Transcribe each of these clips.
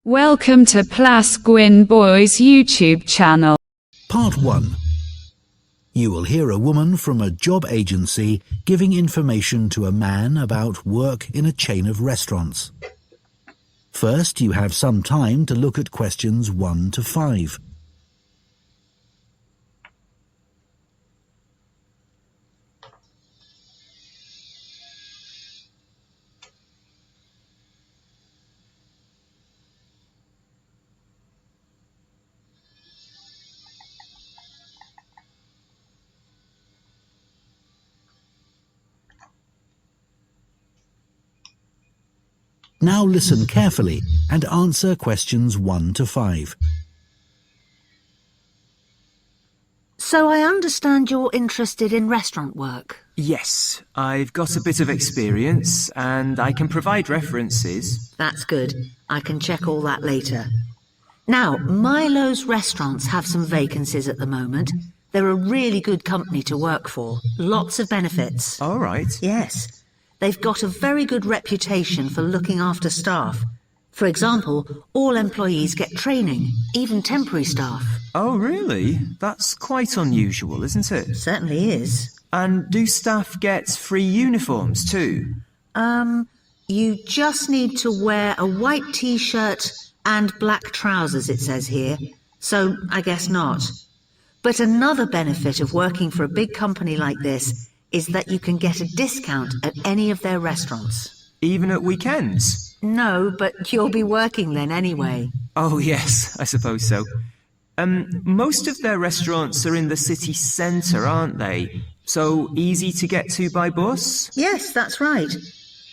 Welcome to Plas Gwyn Boyz YouTube channel. Part 1. You will hear a woman from a job agency giving information to a man about work in a chain of restaurants. First, you have some time to look at questions 1 to 5. Now listen carefully and answer questions 1 to 5. So I understand you're interested in restaurant work? Yes, I've got a bit of experience and I can provide references. That's good. I can check all that later. Now, Milo's restaurants have some vacancies at the moment. They're a really good company to work for. Lots of benefits. All right. Yes. They've got a very good reputation for looking after staff. For example, all employees get training, even temporary staff. Oh, really? That's quite unusual, isn't it? Certainly is. And do staff get free uniforms too? You just need to wear a white t-shirt and black trousers, it says here. So I guess not. But another benefit of working for a big company like this is that you can get a discount at any of their restaurants. Even at weekends? No, but you'll be working then anyway. Oh, yes, I suppose so. Most of their restaurants are in the city centre, aren't they? So easy to get to by bus? Yes, that's right.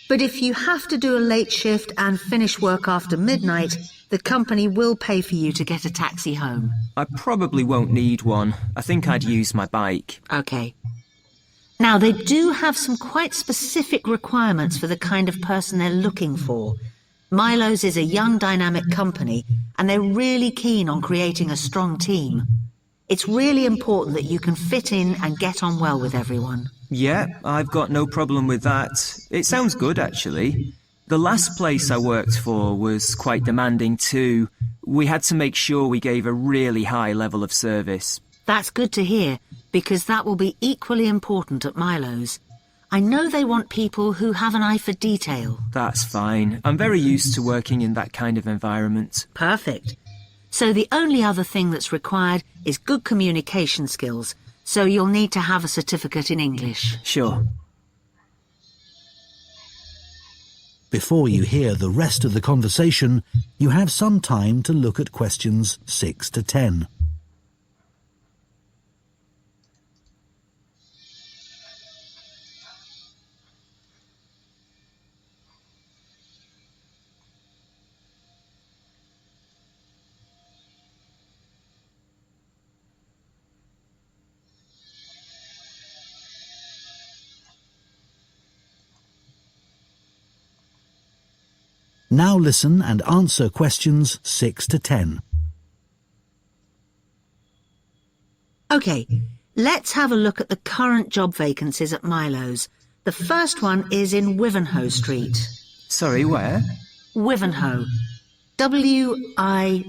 But if you have to do a late shift and finish work after midnight, the company will pay for you to get a taxi home. I probably won't need one. I think I'd use my bike. Okay. Now, they do have some quite specific requirements for the kind of person they're looking for. Milo's is a young, dynamic company, and they're really keen on creating a strong team. It's really important that you can fit in and get on well with everyone. Yeah, I've got no problem with that. It sounds good, actually. The last place I worked for was quite demanding too. We had to make sure we gave a really high level of service. That's good to hear, because that will be equally important at Milo's. I know they want people who have an eye for detail. That's fine. I'm very used to working in that kind of environment. Perfect. So the only other thing that's required is good communication skills, so you'll need to have a certificate in English. Sure. Before you hear the rest of the conversation, you have some time to look at questions 6 to 10. Now listen and answer questions 6 to 10. Okay, let's have a look at the current job vacancies at Milo's. The first one is in Wivenhoe Street. Sorry, where? Wivenhoe. W-I-V-E-N-H-O-E.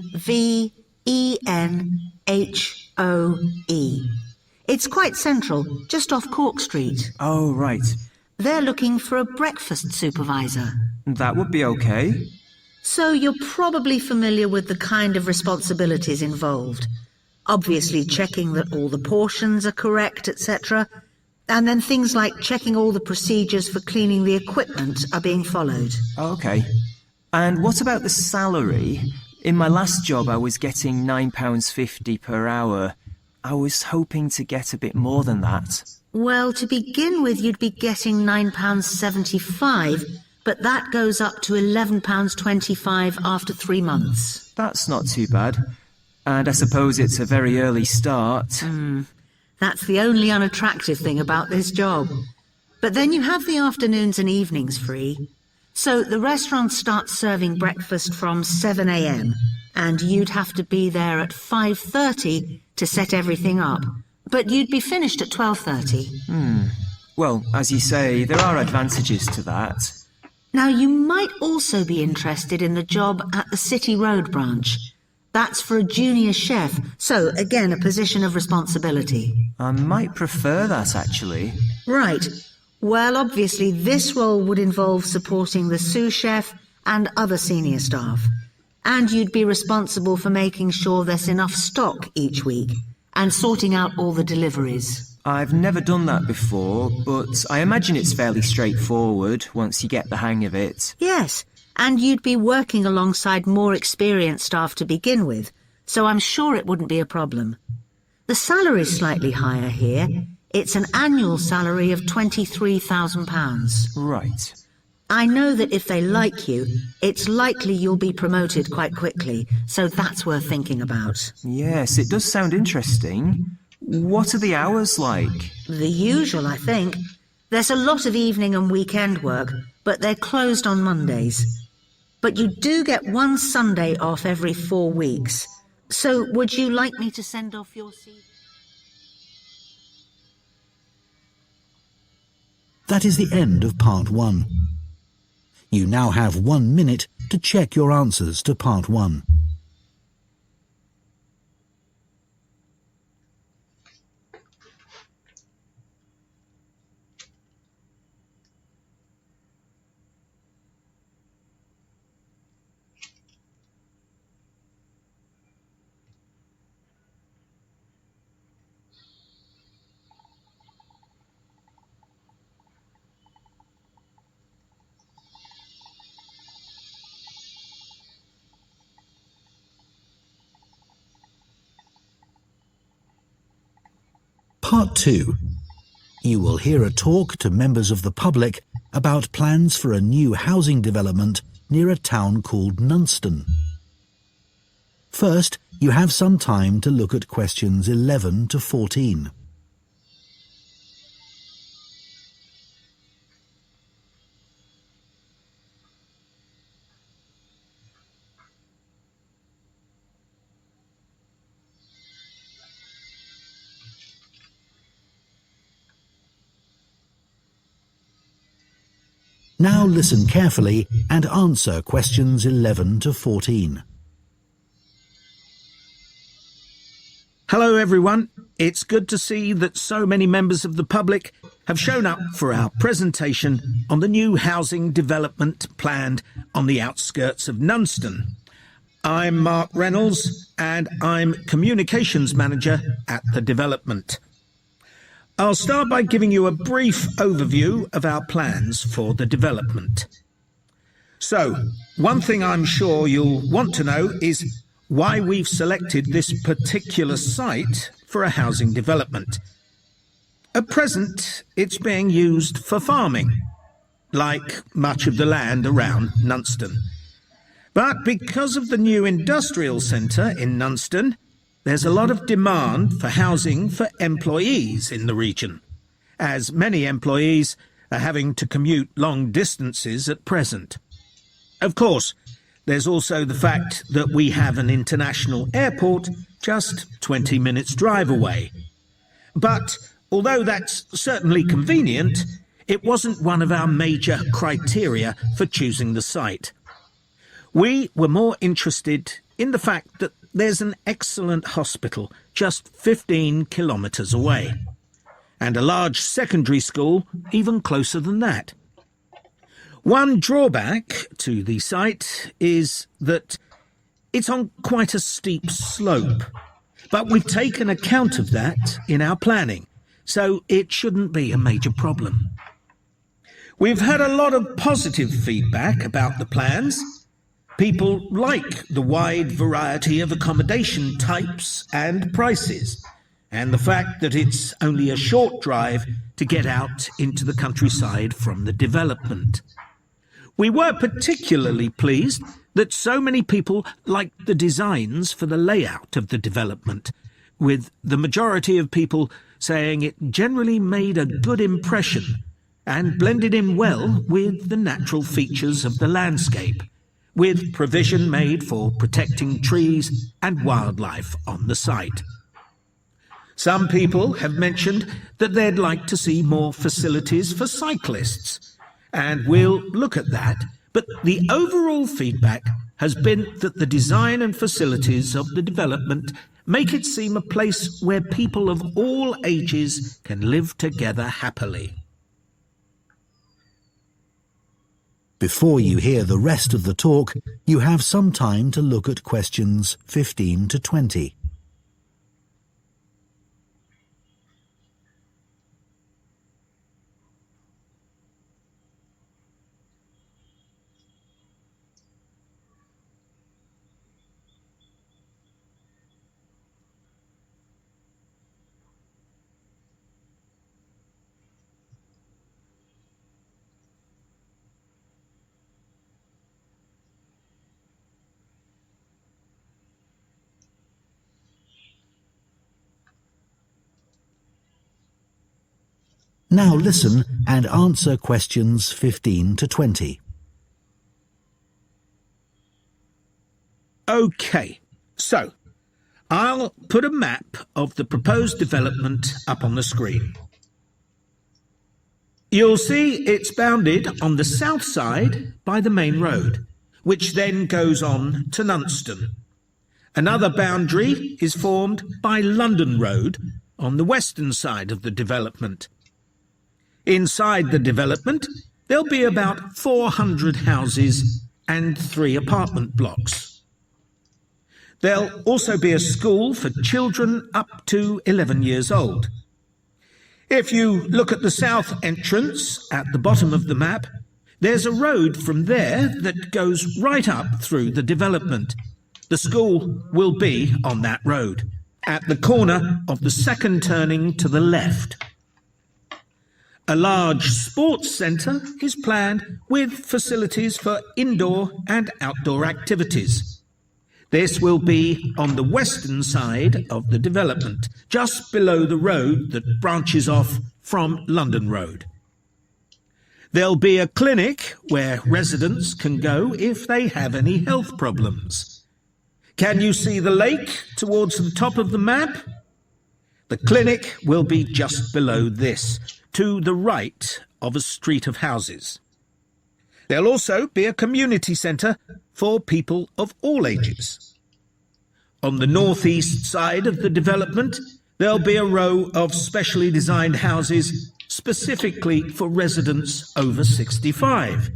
It's quite central, just off Cork Street. Oh, right. They're looking for a breakfast supervisor. That would be okay. So you're probably familiar with the kind of responsibilities involved. Obviously checking that all the portions are correct, etc. And then things like checking all the procedures for cleaning the equipment are being followed. Okay. And what about the salary? In my last job I was getting £9.50 per hour. I was hoping to get a bit more than that. Well, to begin with, you'd be getting £9.75, but that goes up to £11.25 after 3 months. That's not too bad. And I suppose it's a very early start. That's the only unattractive thing about this job. But then you have the afternoons and evenings free. So the restaurant starts serving breakfast from 7 a.m, and you'd have to be there at 5:30 to set everything up. But you'd be finished at 12:30. Well, as you say, there are advantages to that. Now, you might also be interested in the job at the City Road branch. That's for a junior chef, so again, a position of responsibility. I might prefer that, actually. Right. Well, obviously, this role would involve supporting the sous chef and other senior staff. And you'd be responsible for making sure there's enough stock each week and sorting out all the deliveries. I've never done that before, but I imagine it's fairly straightforward once you get the hang of it. Yes, and you'd be working alongside more experienced staff to begin with, so I'm sure it wouldn't be a problem. The salary's slightly higher here. It's an annual salary of £23,000. Right. I know that if they like you, it's likely you'll be promoted quite quickly, so that's worth thinking about. Yes, it does sound interesting. What are the hours like? The usual, I think. There's a lot of evening and weekend work, but they're closed on Mondays. But you do get one Sunday off every 4 weeks. So would you like me to send off your CV? That is the end of part 1. You now have 1 minute to check your answers to part 1. Part 2. You will hear a talk to members of the public about plans for a new housing development near a town called Nunston. First, you have some time to look at questions 11 to 14. Now listen carefully and answer questions 11 to 14. Hello everyone, it's good to see that so many members of the public have shown up for our presentation on the new housing development planned on the outskirts of Nunston. I'm Mark Reynolds and I'm Communications Manager at the development. I'll start by giving you a brief overview of our plans for the development. So, one thing I'm sure you'll want to know is why we've selected this particular site for a housing development. At present, it's being used for farming, like much of the land around Nunston. But because of the new industrial centre in Nunston, there's a lot of demand for housing for employees in the region, as many employees are having to commute long distances at present. Of course, there's also the fact that we have an international airport just 20 minutes drive away. But although that's certainly convenient, it wasn't one of our major criteria for choosing the site. We were more interested in the fact that there's an excellent hospital just 15 kilometres away, and a large secondary school even closer than that. One drawback to the site is that it's on quite a steep slope, but we've taken account of that in our planning, so it shouldn't be a major problem. We've had a lot of positive feedback about the plans. People like the wide variety of accommodation types and prices, and the fact that it's only a short drive to get out into the countryside from the development. We were particularly pleased that so many people liked the designs for the layout of the development, with the majority of people saying it generally made a good impression and blended in well with the natural features of the landscape, with provision made for protecting trees and wildlife on the site. Some people have mentioned that they'd like to see more facilities for cyclists, and we'll look at that. But the overall feedback has been that the design and facilities of the development make it seem a place where people of all ages can live together happily. Before you hear the rest of the talk, you have some time to look at questions 15 to 20. Now listen and answer questions 15 to 20. OK, so I'll put a map of the proposed development up on the screen. You'll see it's bounded on the south side by the main road, which then goes on to Nunston. Another boundary is formed by London Road on the western side of the development. Inside the development, there'll be about 400 houses and 3 apartment blocks. There'll also be a school for children up to 11 years old. If you look at the south entrance at the bottom of the map, there's a road from there that goes right up through the development. The school will be on that road, at the corner of the second turning to the left. A large sports centre is planned with facilities for indoor and outdoor activities. This will be on the western side of the development, just below the road that branches off from London Road. There'll be a clinic where residents can go if they have any health problems. Can you see the lake towards the top of the map? The clinic will be just below this, to the right of a street of houses. There'll also be a community centre for people of all ages. On the northeast side of the development, there'll be a row of specially designed houses specifically for residents over 65,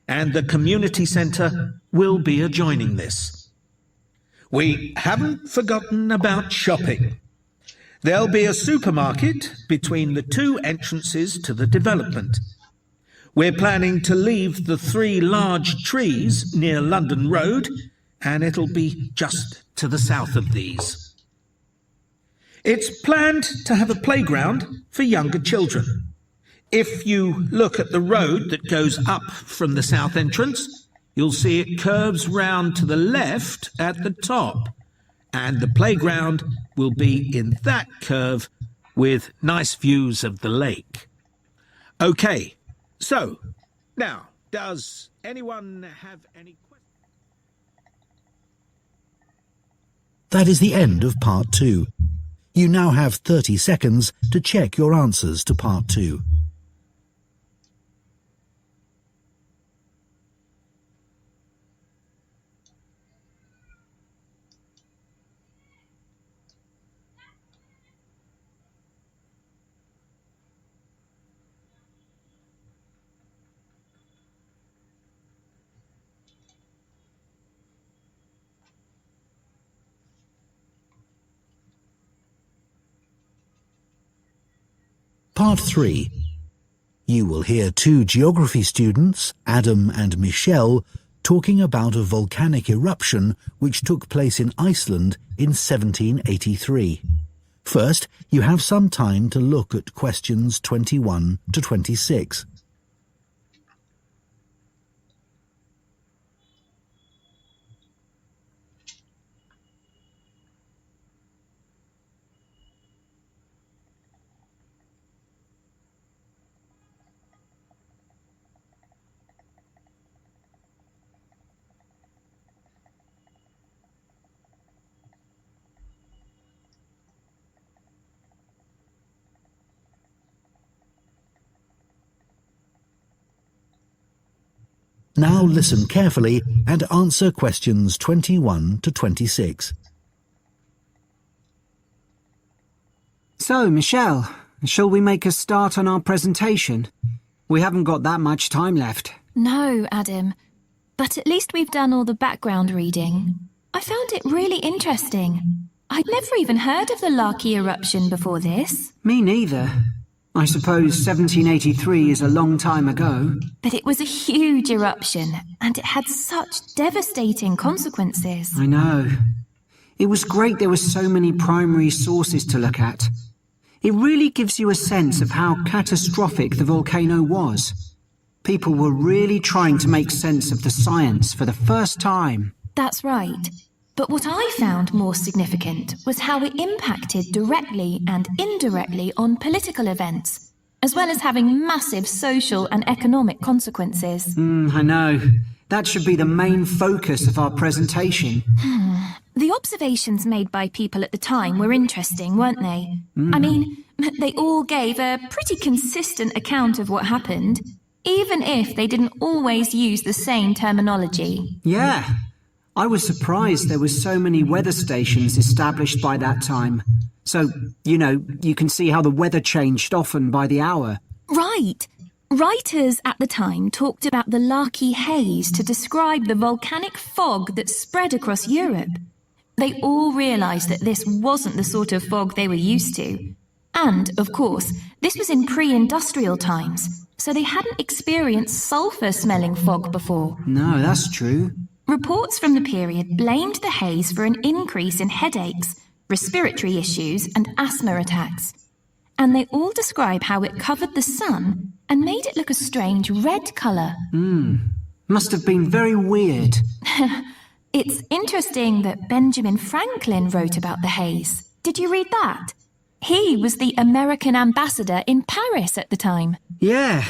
and the community centre will be adjoining this. We haven't forgotten about shopping. There'll be a supermarket between the 2 entrances to the development. We're planning to leave the 3 large trees near London Road, and it'll be just to the south of these. It's planned to have a playground for younger children. If you look at the road that goes up from the south entrance, you'll see it curves round to the left at the top, and the playground will be in that curve with nice views of the lake. OK, so now, does anyone have any questions? That is the end of part 2. You now have 30 seconds to check your answers to part 2. Part 3. You will hear 2 geography students, Adam and Michelle, talking about a volcanic eruption which took place in Iceland in 1783. First, you have some time to look at questions 21 to 26. Now listen carefully and answer questions 21 to 26. So, Michelle, shall we make a start on our presentation? We haven't got that much time left. No, Adam. But at least we've done all the background reading. I found it really interesting. I'd never even heard of the Larky eruption before this. Me neither. I suppose 1783 is a long time ago. But it was a huge eruption, and it had such devastating consequences. I know. It was great there were so many primary sources to look at. It really gives you a sense of how catastrophic the volcano was. People were really trying to make sense of the science for the first time. That's right. But what I found more significant was how it impacted directly and indirectly on political events, as well as having massive social and economic consequences. I know. That should be the main focus of our presentation. The observations made by people at the time were interesting, weren't they? I mean, they all gave a pretty consistent account of what happened, even if they didn't always use the same terminology. Yeah. I was surprised there were so many weather stations established by that time. So, you can see how the weather changed often by the hour. Right. Writers at the time talked about the Larky haze to describe the volcanic fog that spread across Europe. They all realised that this wasn't the sort of fog they were used to. And, of course, this was in pre-industrial times, so they hadn't experienced sulphur-smelling fog before. No, that's true. Reports from the period blamed the haze for an increase in headaches, respiratory issues, and asthma attacks. And they all describe how it covered the sun and made it look a strange red colour. Must have been very weird. It's interesting that Benjamin Franklin wrote about the haze. Did you read that? He was the American ambassador in Paris at the time. Yeah.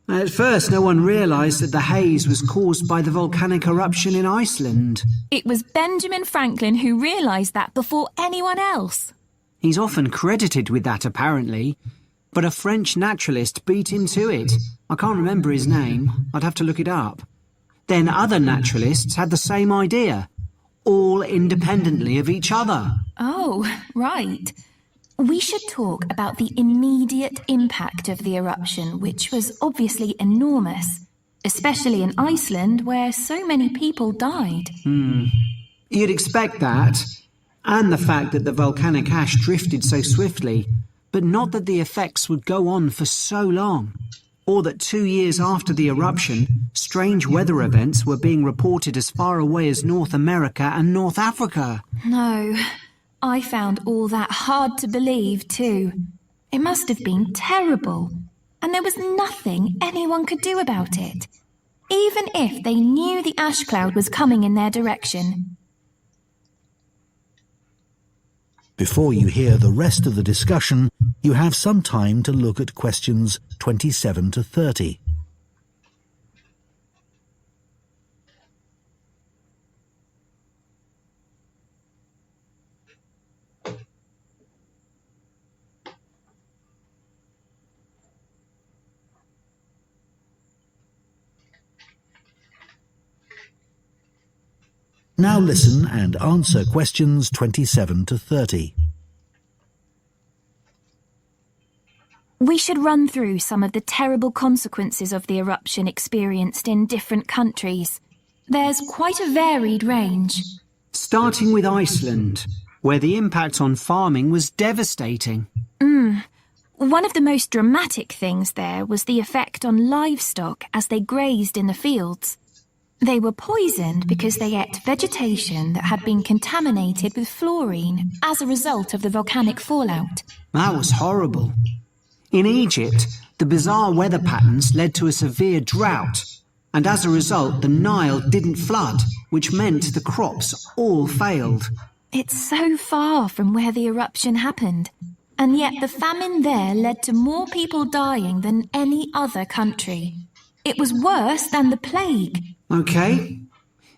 At first, no one realised that the haze was caused by the volcanic eruption in Iceland. It was Benjamin Franklin who realised that before anyone else. He's often credited with that, apparently. But a French naturalist beat him to it. I can't remember his name. I'd have to look it up. Then other naturalists had the same idea, all independently of each other. Oh, right. We should talk about the immediate impact of the eruption, which was obviously enormous, especially in Iceland, where so many people died. You'd expect that, and the fact that the volcanic ash drifted so swiftly, but not that the effects would go on for so long, or that 2 years after the eruption, strange weather events were being reported as far away as North America and North Africa. No, I found all that hard to believe too. It must have been terrible, and there was nothing anyone could do about it, even if they knew the ash cloud was coming in their direction. Before you hear the rest of the discussion, you have some time to look at questions 27 to 30. Now listen and answer questions 27 to 30. We should run through some of the terrible consequences of the eruption experienced in different countries. There's quite a varied range. Starting with Iceland, where the impact on farming was devastating. One of the most dramatic things there was the effect on livestock as they grazed in the fields. They were poisoned because they ate vegetation that had been contaminated with fluorine as a result of the volcanic fallout. That was horrible. In Egypt, the bizarre weather patterns led to a severe drought, and as a result, the Nile didn't flood, which meant the crops all failed. It's so far from where the eruption happened, and yet the famine there led to more people dying than any other country. It was worse than the plague. OK.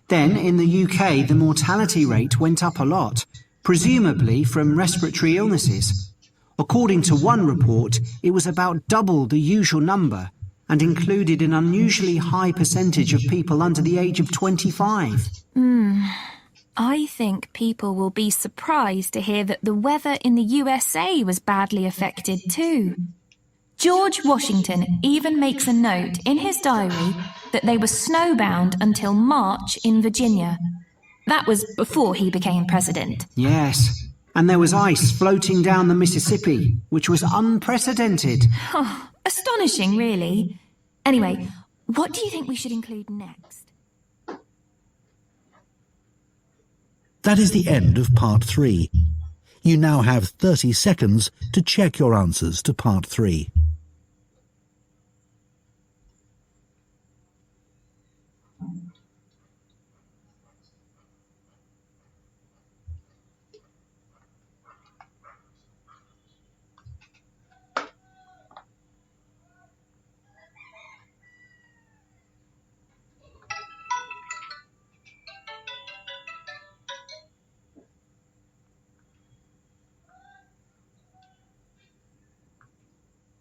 Then, in the UK, the mortality rate went up a lot, presumably from respiratory illnesses. According to one report, it was about double the usual number, and included an unusually high percentage of people under the age of 25. I think people will be surprised to hear that the weather in the USA was badly affected too. George Washington even makes a note in his diary that they were snowbound until March in Virginia. That was before he became president. Yes, and there was ice floating down the Mississippi, which was unprecedented. Oh, astonishing, really. Anyway, what do you think we should include next? That is the end of part 3. You now have 30 seconds to check your answers to part 3.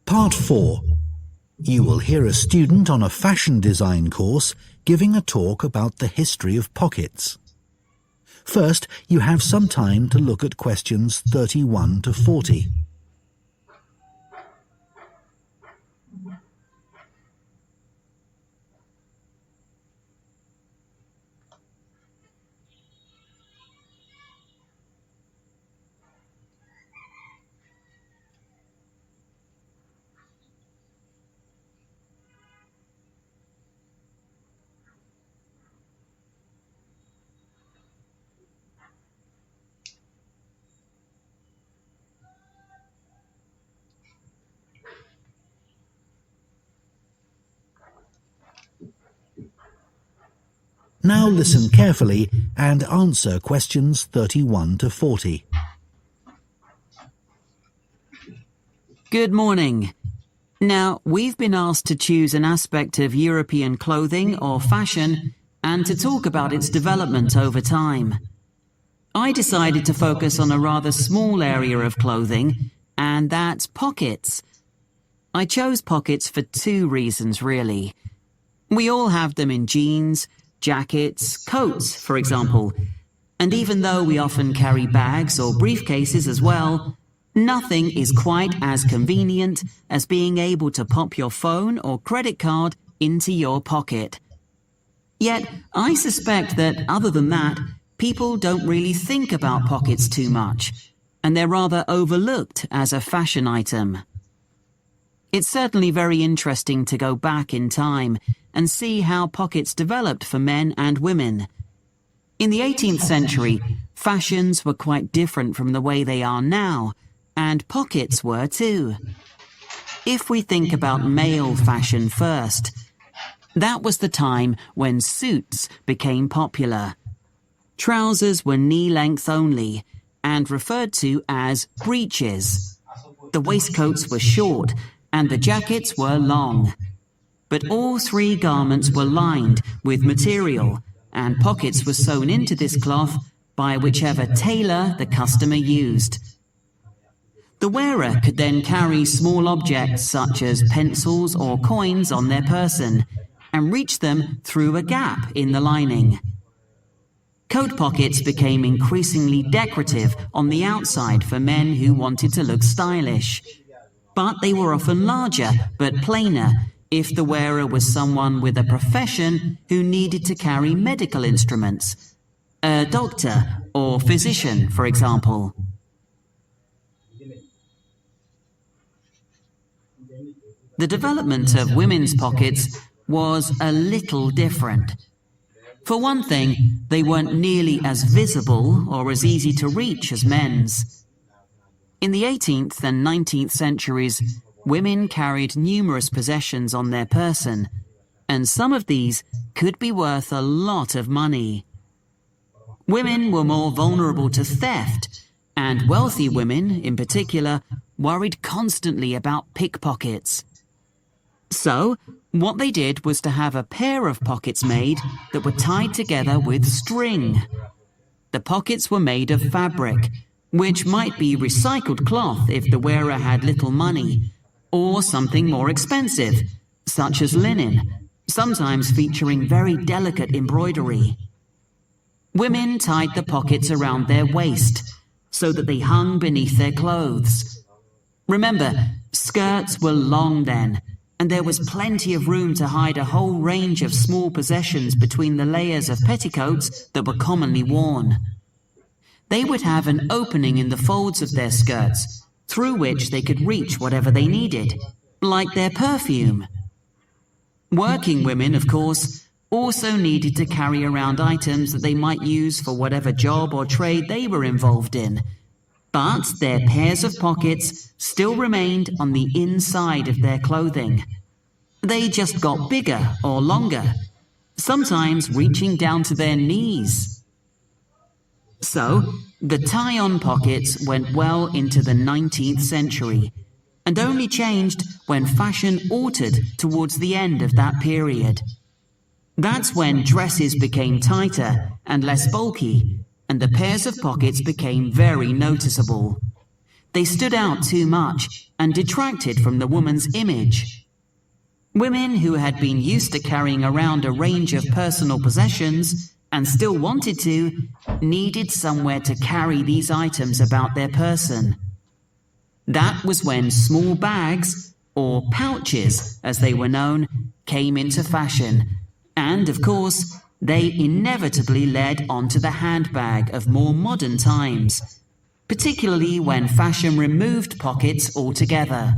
Part 4. You will hear a student on a fashion design course giving a talk about the history of pockets. First, you have some time to look at questions 31 to 40. Now listen carefully and answer questions 31 to 40. Good morning. Now, we've been asked to choose an aspect of European clothing or fashion and to talk about its development over time. I decided to focus on a rather small area of clothing, and that's pockets. I chose pockets for 2 reasons, really. We all have them in jeans, jackets, coats, for example. And even though we often carry bags or briefcases as well, nothing is quite as convenient as being able to pop your phone or credit card into your pocket. Yet, I suspect that other than that, people don't really think about pockets too much, and they're rather overlooked as a fashion item. It's certainly very interesting to go back in time and see how pockets developed for men and women. In the 18th century, fashions were quite different from the way they are now, and pockets were too. If we think about male fashion first, that was the time when suits became popular. Trousers were knee-length only and referred to as breeches. The waistcoats were short and the jackets were long. But all 3 garments were lined with material, and pockets were sewn into this cloth by whichever tailor the customer used. The wearer could then carry small objects such as pencils or coins on their person and reach them through a gap in the lining. Coat pockets became increasingly decorative on the outside for men who wanted to look stylish. But they were often larger but plainer if the wearer was someone with a profession who needed to carry medical instruments, a doctor or physician, for example. The development of women's pockets was a little different. For one thing, they weren't nearly as visible or as easy to reach as men's. In the 18th and 19th centuries, women carried numerous possessions on their person, and some of these could be worth a lot of money. Women were more vulnerable to theft, and wealthy women, in particular, worried constantly about pickpockets. So, what they did was to have a pair of pockets made that were tied together with string. The pockets were made of fabric, which might be recycled cloth if the wearer had little money, or something more expensive, such as linen, sometimes featuring very delicate embroidery. Women tied the pockets around their waist so that they hung beneath their clothes. Remember, skirts were long then, and there was plenty of room to hide a whole range of small possessions between the layers of petticoats that were commonly worn. They would have an opening in the folds of their skirts, through which they could reach whatever they needed, like their perfume. Working women, of course, also needed to carry around items that they might use for whatever job or trade they were involved in, but their pairs of pockets still remained on the inside of their clothing. They just got bigger or longer, sometimes reaching down to their knees. So, the tie-on pockets went well into the 19th century, and only changed when fashion altered towards the end of that period. That's when dresses became tighter and less bulky, and the pairs of pockets became very noticeable. They stood out too much and detracted from the woman's image. Women who had been used to carrying around a range of personal possessions and still wanted to, needed somewhere to carry these items about their person. That was when small bags, or pouches as they were known, came into fashion, and of course, they inevitably led onto the handbag of more modern times, particularly when fashion removed pockets altogether.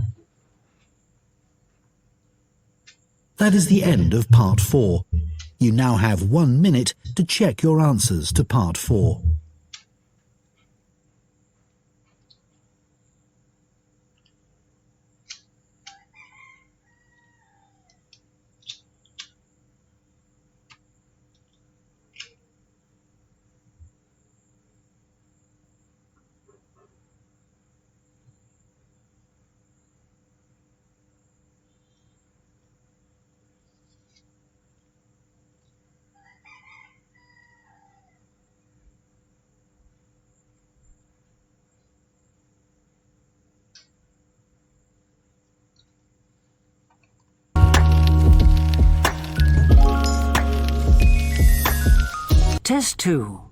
That is the end of part 4. You now have 1 minute to check your answers to part 4. Test 2.